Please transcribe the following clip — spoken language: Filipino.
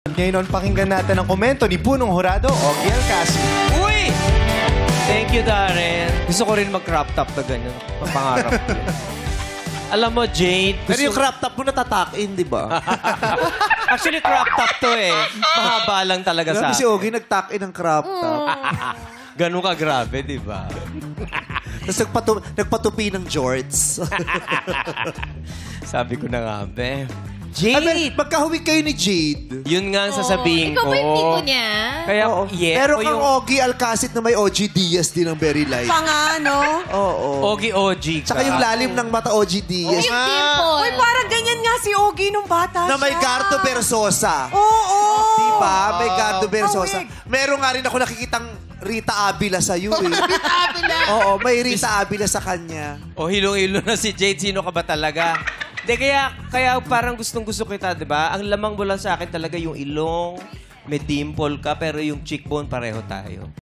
Ngayon, pakinggan natin ang komento ni Punong Jurado, Ogie Alcacid. Uy! Thank you, Darren. Gusto ko rin mag-crop top na ganyan. Pangarap ko. Alam mo, Jade... Pero yung crop top mo natatak-in, di ba? Actually, crop top to eh. Mahaba lang talaga sa Si Ogie nag-tuck-in ng crop top. Ganun ka grabe, di ba? Tapos nagpatupi ng jorts. Sabi ko na nga, be. Jade! Magkahawig kayo ni Jade. Yun nga ang sasabihin Ikaw ko. ba yung tipo niya? Kaya, Oo. yeah. Meron ako kang Ogie Alcacid na may OG Diaz din ng very light. Panga, no? Oo. Ogie ka. Tsaka yung lalim ng mata OG Diaz. Yung dimple. Uy, parang ganyan nga si Ogie nung bata Na may siya. Gardo Versosa. Oo! Diba? May Gardo Versosa. Kawig. Meron nga rin ako nakikitang Rita Avila sa'yo eh. Rita Avila? Oo, may Rita Avila sa kanya. O hilong-hilo na si Jade. Sino ka ba talaga? Hindi, kaya parang gustong-gusto kita, di ba? Ang lamang mo lang sa akin talaga yung ilong, may dimple ka, pero yung cheekbone pareho tayo.